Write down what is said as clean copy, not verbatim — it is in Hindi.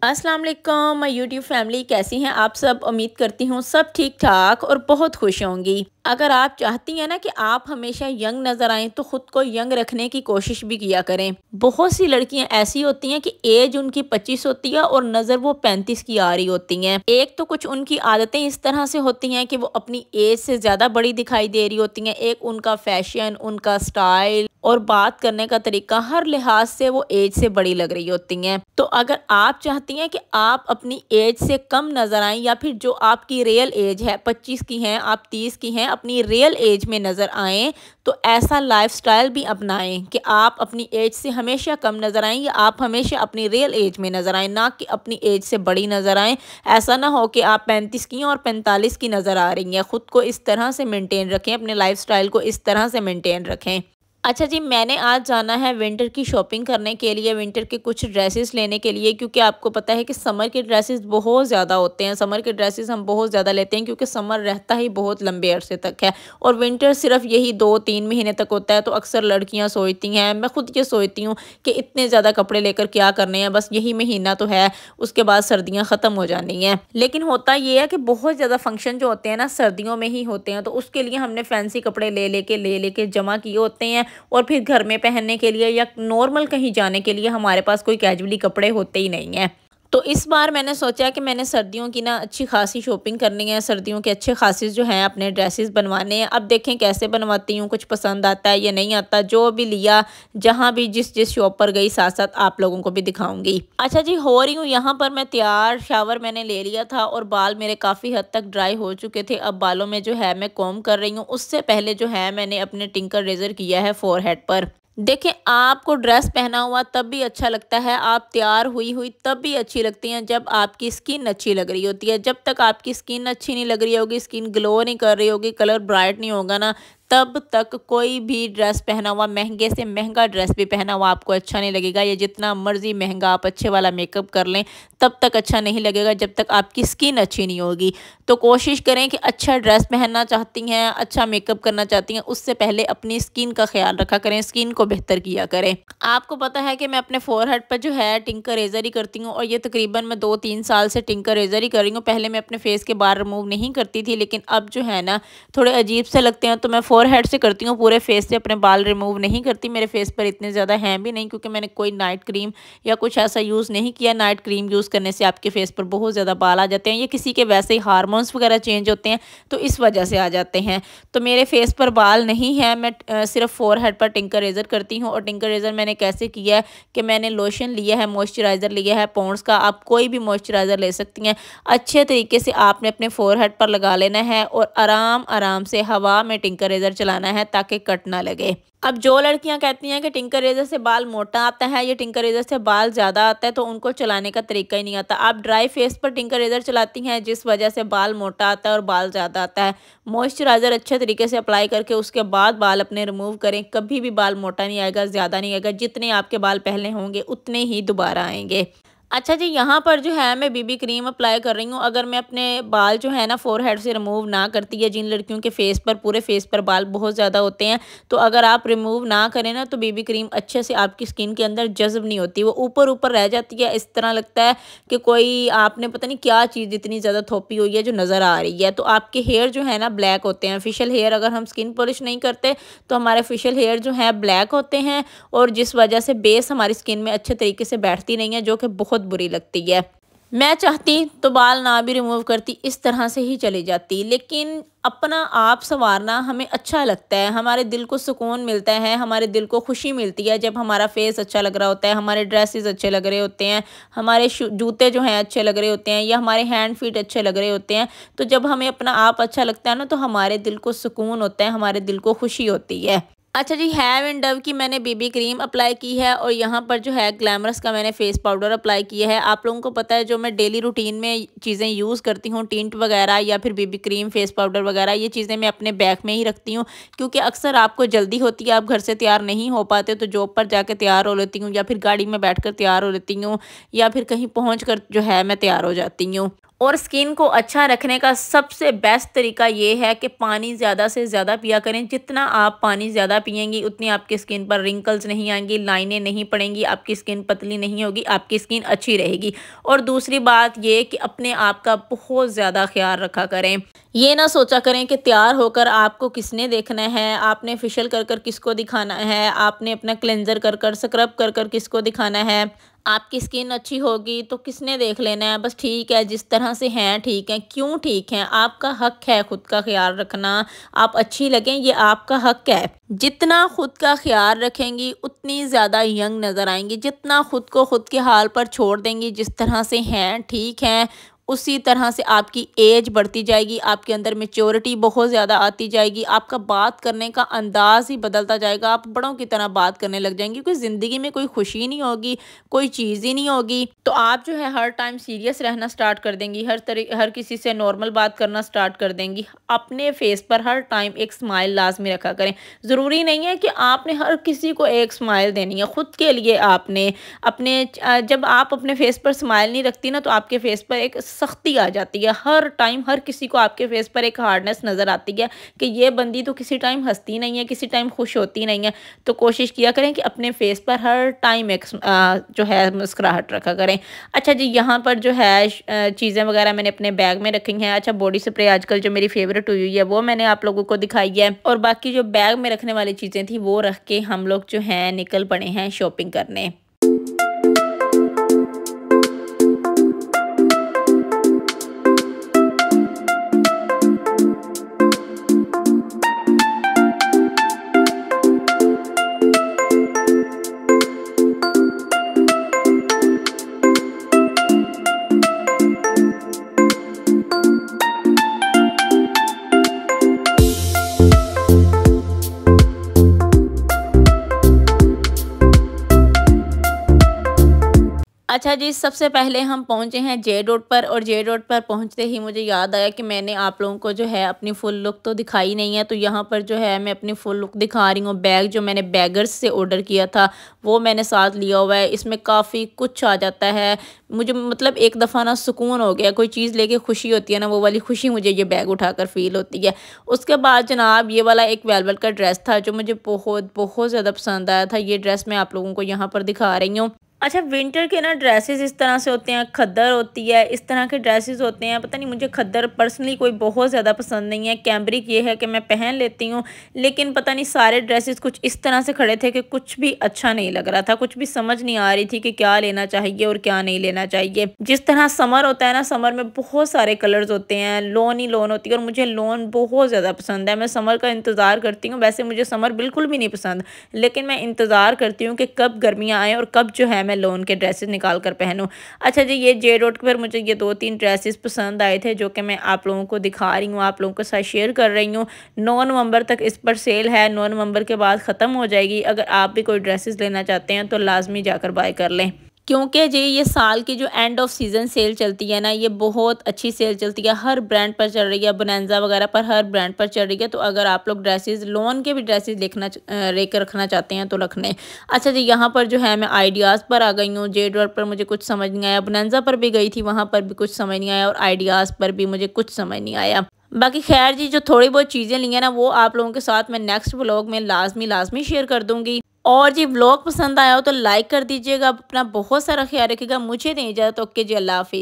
अस्सलाम वालेकुम माय यूट्यूब फैमिली, कैसी हैं आप सब। उम्मीद करती हूँ सब ठीक ठाक और बहुत खुश होंगी। अगर आप चाहती हैं ना कि आप हमेशा यंग नज़र आएं तो ख़ुद को यंग रखने की कोशिश भी किया करें। बहुत सी लड़कियां ऐसी होती हैं कि एज उनकी 25 होती है और नज़र वो 35 की आ रही होती हैं। एक तो कुछ उनकी आदतें इस तरह से होती हैं कि वो अपनी एज से ज़्यादा बड़ी दिखाई दे रही होती हैं। एक उनका फैशन, उनका स्टाइल और बात करने का तरीका, हर लिहाज से वो एज से बड़ी लग रही होती हैं। तो अगर आप चाहती हैं कि आप अपनी एज से कम नज़र आएं या फिर जो आपकी रियल एज है, 25 की हैं आप, 30 की हैं, अपनी रियल एज में नज़र आएं, तो ऐसा लाइफस्टाइल भी अपनाएं कि आप अपनी एज से हमेशा कम नज़र आएं या आप हमेशा अपनी रियल एज में नज़र आएं, ना कि अपनी एज से बड़ी नज़र आएं। ऐसा ना हो कि आप 35 की हैं और 45 की नज़र आ रही हैं। ख़ुद को इस तरह से मेंटेन रखें, अपने लाइफस्टाइल को इस तरह से मेंटेन रखें। अच्छा जी, मैंने आज जाना है विंटर की शॉपिंग करने के लिए, विंटर के कुछ ड्रेसेस लेने के लिए, क्योंकि आपको पता है कि समर के ड्रेसेस बहुत ज़्यादा होते हैं। समर के ड्रेसेस हम बहुत ज़्यादा लेते हैं क्योंकि समर रहता ही बहुत लंबे अरसे तक है और विंटर सिर्फ यही 2-3 महीने तक होता है। तो अक्सर लड़कियां सोचती हैं, मैं खुद ये सोचती हूँ कि इतने ज़्यादा कपड़े लेकर क्या करने हैं, बस यही महीना तो है, उसके बाद सर्दियाँ ख़त्म हो जानी हैं। लेकिन होता ये है कि बहुत ज़्यादा फंक्शन जो होते हैं ना सर्दियों में ही होते हैं, तो उसके लिए हमने फैंसी कपड़े ले लेके जमा किए होते हैं और फिर घर में पहनने के लिए या नॉर्मल कहीं जाने के लिए हमारे पास कोई कैजुअली कपड़े होते ही नहीं हैं। तो इस बार मैंने सोचा कि मैंने सर्दियों की ना अच्छी खासी शॉपिंग करनी है, सर्दियों के अच्छे खासे जो हैं अपने ड्रेसेस बनवाने हैं। अब देखें कैसे बनवाती हूँ, कुछ पसंद आता है या नहीं आता। जो भी लिया, जहाँ भी जिस जिस शॉप पर गई, साथ साथ आप लोगों को भी दिखाऊंगी। अच्छा जी, हो रही हूँ यहाँ पर मैं तैयार। शावर मैंने ले लिया था और बाल मेरे काफ़ी हद तक ड्राई हो चुके थे। अब बालों में जो है मैं कॉम्ब कर रही हूँ। उससे पहले जो है मैंने अपने टिंकर रेज़र किया है फोरहेड पर। देखें, आपको ड्रेस पहना हुआ तब भी अच्छा लगता है, आप तैयार हुई हुई तब भी अच्छी लगती हैं जब आपकी स्किन अच्छी लग रही होती है। जब तक आपकी स्किन अच्छी नहीं लग रही होगी, स्किन ग्लो नहीं कर रही होगी, कलर ब्राइट नहीं होगा ना, तब तक कोई भी ड्रेस पहना हुआ, महंगे से महंगा ड्रेस भी पहना हुआ आपको अच्छा नहीं लगेगा। ये जितना मर्जी महंगा आप अच्छे वाला मेकअप कर लें, तब तक अच्छा नहीं लगेगा जब तक आपकी स्किन अच्छी नहीं होगी। तो कोशिश करें कि अच्छा ड्रेस पहनना चाहती हैं, अच्छा मेकअप करना चाहती हैं, उससे पहले अपनी स्किन का ख्याल रखा करें, स्किन को बेहतर किया करें। आपको पता है कि मैं अपने फोरहेड पर जो है टिंकर रेजर ही करती हूँ और ये तकरीबन मैं 2-3 साल से टिंकर रेजर ही कर रही हूँ। पहले मैं अपने फेस के बाल रिमूव नहीं करती थी, लेकिन अब जो है ना थोड़े अजीब से लगते हैं तो मैं फोरहेड से करती हूँ, पूरे फेस से अपने बाल रिमूव नहीं करती। मेरे फेस पर इतने ज़्यादा हैं भी नहीं क्योंकि मैंने कोई नाइट क्रीम या कुछ ऐसा यूज़ नहीं किया। नाइट क्रीम यूज़ करने से आपके फेस पर बहुत ज़्यादा बाल आ जाते हैं, या किसी के वैसे ही हार्मोन्स वगैरह चेंज होते हैं तो इस वजह से आ जाते हैं। तो मेरे फेस पर बाल नहीं है, मैं सिर्फ फोरहेड पर टिंकर रेजर करती हूँ। और टिंकर रेजर मैंने कैसे किया है कि मैंने लोशन लिया है, मॉइस्चराइज़र लिया है पॉन्ड्स का। आप कोई भी मॉइस्चराइज़र ले सकती हैं। अच्छे तरीके से आपने अपने फोरहेड पर लगा लेना है और आराम आराम से हवा में टिंकर रेजर चलाना है ताकि कट ना लगे। अब जो लड़कियां कहती हैं कि टिंकर रेजर से बाल मोटा आता है या टिंकर रेजर से बाल ज़्यादा आता है, तो उनको चलाने का तरीका ही नहीं आता। आप ड्राई फेस पर टिंकर रेजर चलाती हैं जिस वजह से बाल मोटा आता है और बाल ज़्यादा आता है। मॉइस्चराइज़र अच्छे तरीके से अप्लाई करके उसके बाद बाल अपने रिमूव करें, कभी भी बाल मोटा नहीं आएगा, ज़्यादा नहीं आएगा। जितने आपके बाल पहले होंगे उतने ही दोबारा आएंगे। अच्छा जी, यहाँ पर जो है मैं बीबी क्रीम अप्लाई कर रही हूँ। अगर मैं अपने बाल जो है ना फोरहेड से रिमूव ना करती है, जिन लड़कियों के फेस पर, पूरे फेस पर बाल बहुत ज़्यादा होते हैं, तो अगर आप रिमूव ना करें ना तो बीबी क्रीम अच्छे से आपकी स्किन के अंदर जज़्ब नहीं होती, वो ऊपर ऊपर रह जाती है। इस तरह लगता है कि कोई आपने पता नहीं क्या चीज़ इतनी ज़्यादा थोपी हुई है जो नज़र आ रही है। तो आपके हेयर जो है ना ब्लैक होते हैं, फेशियल हेयर अगर हम स्किन पॉलिश नहीं करते तो हमारे फेशियल हेयर जो है ब्लैक होते हैं, और जिस वजह से बेस हमारी स्किन में अच्छे तरीके से बैठती नहीं है, जो कि बहुत बुरी लगती है। मैं चाहती तो बाल ना भी रिमूव करती, इस तरह से ही चली जाती। लेकिन अपना आप संवारना हमें अच्छा लगता है, हमारे दिल को सुकून मिलता है, हमारे दिल को खुशी मिलती है जब हमारा फेस अच्छा लग रहा होता है, हमारे ड्रेसेस अच्छे लग रहे होते हैं, हमारे जूते जो हैं अच्छे लग रहे होते हैं, या हमारे हैंड फीट अच्छे लग रहे होते हैं। तो जब हमें अपना आप अच्छा लगता है ना तो हमारे दिल को सुकून होता है, हमारे दिल को खुशी होती है। अच्छा जी, हैव एंड डव की मैंने बीबी क्रीम अप्लाई की है और यहाँ पर जो है ग्लैमरस का मैंने फेस पाउडर अप्लाई किया है। आप लोगों को पता है जो मैं डेली रूटीन में चीज़ें यूज़ करती हूँ, टिंट वगैरह या फिर बीबी क्रीम, फेस पाउडर वगैरह, ये चीज़ें मैं अपने बैग में ही रखती हूँ, क्योंकि अक्सर आपको जल्दी होती है, आप घर से तैयार नहीं हो पाते तो जॉब पर जाकर तैयार हो लेती हूँ या फिर गाड़ी में बैठ कर तैयार हो लेती हूँ या फिर कहीं पहुँच कर जो है मैं तैयार हो जाती हूँ। और स्किन को अच्छा रखने का सबसे बेस्ट तरीका ये है कि पानी ज़्यादा से ज़्यादा पिया करें। जितना आप पानी ज़्यादा पिएंगी उतनी आपकी स्किन पर रिंकल्स नहीं आएंगी, लाइनें नहीं पड़ेंगी, आपकी स्किन पतली नहीं होगी, आपकी स्किन अच्छी रहेगी। और दूसरी बात ये कि अपने आप का बहुत ज़्यादा ख्याल रखा करें। ये ना सोचा करें कि तैयार होकर आपको किसने देखना है, आपने फेशियल कर कर किसको दिखाना है, आपने अपना क्लेंजर कर कर स्क्रब कर कर किसको दिखाना है, आपकी स्किन अच्छी होगी तो किसने देख लेना है। बस ठीक है, जिस तरह से हैं ठीक है। क्यों ठीक है? आपका हक है खुद का ख्याल रखना। आप अच्छी लगें, ये आपका हक है। जितना खुद का ख्याल रखेंगी उतनी ज़्यादा यंग नज़र आएंगी। जितना खुद को खुद के हाल पर छोड़ देंगी, जिस तरह से हैं ठीक हैं, उसी तरह से आपकी एज बढ़ती जाएगी, आपके अंदर मैच्योरिटी बहुत ज़्यादा आती जाएगी, आपका बात करने का अंदाज़ ही बदलता जाएगा, आप बड़ों की तरह बात करने लग जाएंगे, क्योंकि ज़िंदगी में कोई खुशी नहीं होगी, कोई चीज़ ही नहीं होगी। तो आप जो है हर टाइम सीरियस रहना स्टार्ट कर देंगी, हर किसी से नॉर्मल बात करना स्टार्ट कर देंगी। अपने फेस पर हर टाइम एक स्माइल लाजमी रखा करें। ज़रूरी नहीं है कि आपने हर किसी को एक स्माइल देनी है, खुद के लिए आपने अपने जब आप अपने फेस पर स्माइल नहीं रखती ना तो आपके फेस पर एक सख्ती आ जाती है। हर टाइम हर किसी को आपके फेस पर एक हार्डनेस नज़र आती है कि ये बंदी तो किसी टाइम हंसती नहीं है, किसी टाइम खुश होती नहीं है। तो कोशिश किया करें कि अपने फेस पर हर टाइम एक जो है मुस्कुराहट रखा करें। अच्छा जी, यहाँ पर जो है चीज़ें वगैरह मैंने अपने बैग में रखी हैं। अच्छा, बॉडी स्प्रे आजकल जो मेरी फेवरेट हुई हुई है वो मैंने आप लोगों को दिखाई है, और बाकी जो बैग में रखने वाली चीज़ें थी वो रख के हम लोग जो हैं निकल पड़े हैं शॉपिंग करने। अच्छा जी, सबसे पहले हम पहुँचे हैं जे रोड पर, और जे रोड पर पहुँचते ही मुझे याद आया कि मैंने आप लोगों को जो है अपनी फुल लुक तो दिखाई नहीं है। तो यहाँ पर जो है मैं अपनी फुल लुक दिखा रही हूँ। बैग जो मैंने बैगर्स से ऑर्डर किया था वो मैंने साथ लिया हुआ है। इसमें काफ़ी कुछ आ जाता है। मुझे मतलब एक दफ़ा ना सुकून हो गया, कोई चीज़ लेके खुशी होती है ना, वो वाली खुशी मुझे ये बैग उठाकर फ़ील होती है। उसके बाद जनाब ये वाला एक वेलवेट का ड्रेस था जो मुझे बहुत बहुत ज़्यादा पसंद आया था। ये ड्रेस मैं आप लोगों को यहाँ पर दिखा रही हूँ। अच्छा, विंटर के ना ड्रेसेस इस तरह से होते हैं, खद्दर होती है, इस तरह के ड्रेसेस होते हैं। पता नहीं, मुझे खद्दर पर्सनली कोई बहुत ज़्यादा पसंद नहीं है। कैम्ब्रिक ये है कि मैं पहन लेती हूँ, लेकिन पता नहीं सारे ड्रेसेस कुछ इस तरह से खड़े थे कि कुछ भी अच्छा नहीं लग रहा था, कुछ भी समझ नहीं आ रही थी कि क्या लेना चाहिए और क्या नहीं लेना चाहिए। जिस तरह समर होता है ना, समर में बहुत सारे कलर्स होते हैं, लोन ही लोन होती है, और मुझे लोन बहुत ज़्यादा पसंद है। मैं समर का इंतज़ार करती हूँ। वैसे मुझे समर बिल्कुल भी नहीं पसंद, लेकिन मैं इंतज़ार करती हूँ कि कब गर्मियाँ आएँ और कब जो है मैं लोन के ड्रेसेस निकाल कर पहनूं। अच्छा जी, ये जे रोड पर मुझे ये 2-3 ड्रेसेस पसंद आए थे जो कि मैं आप लोगों को दिखा रही हूँ, आप लोगों के साथ शेयर कर रही हूँ। 9 नवंबर तक इस पर सेल है, 9 नवंबर के बाद ख़त्म हो जाएगी। अगर आप भी कोई ड्रेसेस लेना चाहते हैं तो लाजमी जाकर बाय कर लें, क्योंकि जी ये साल की जो एंड ऑफ सीज़न सेल चलती है ना, ये बहुत अच्छी सेल चलती है। हर ब्रांड पर चल रही है, बोनांजा वगैरह पर हर ब्रांड पर चल रही है। तो अगर आप लोग ड्रेसेस, लोन के भी ड्रेसेस लेकर रखना चाहते हैं तो रख लें। अच्छा जी, यहाँ पर जो है मैं आइडियाज़ पर आ गई हूँ। जेड वर्ड पर मुझे कुछ समझ नहीं आया, बोनांजा पर भी गई थी, वहाँ पर भी कुछ समझ नहीं आया, और आइडियाज़ पर भी मुझे कुछ समझ नहीं आया। बाकी खैर जी, जो थोड़ी बहुत चीज़ें ली हैं ना, वो आप लोगों के साथ मैं नेक्स्ट व्लॉग में लाजमी शेयर कर दूँगी। और जी, व्लॉग पसंद आया हो तो लाइक कर दीजिएगा। अपना बहुत सारा ख्याल रखिएगा। मुझे दें इजाज़त। ओके जी, अल्लाह हाफिज़।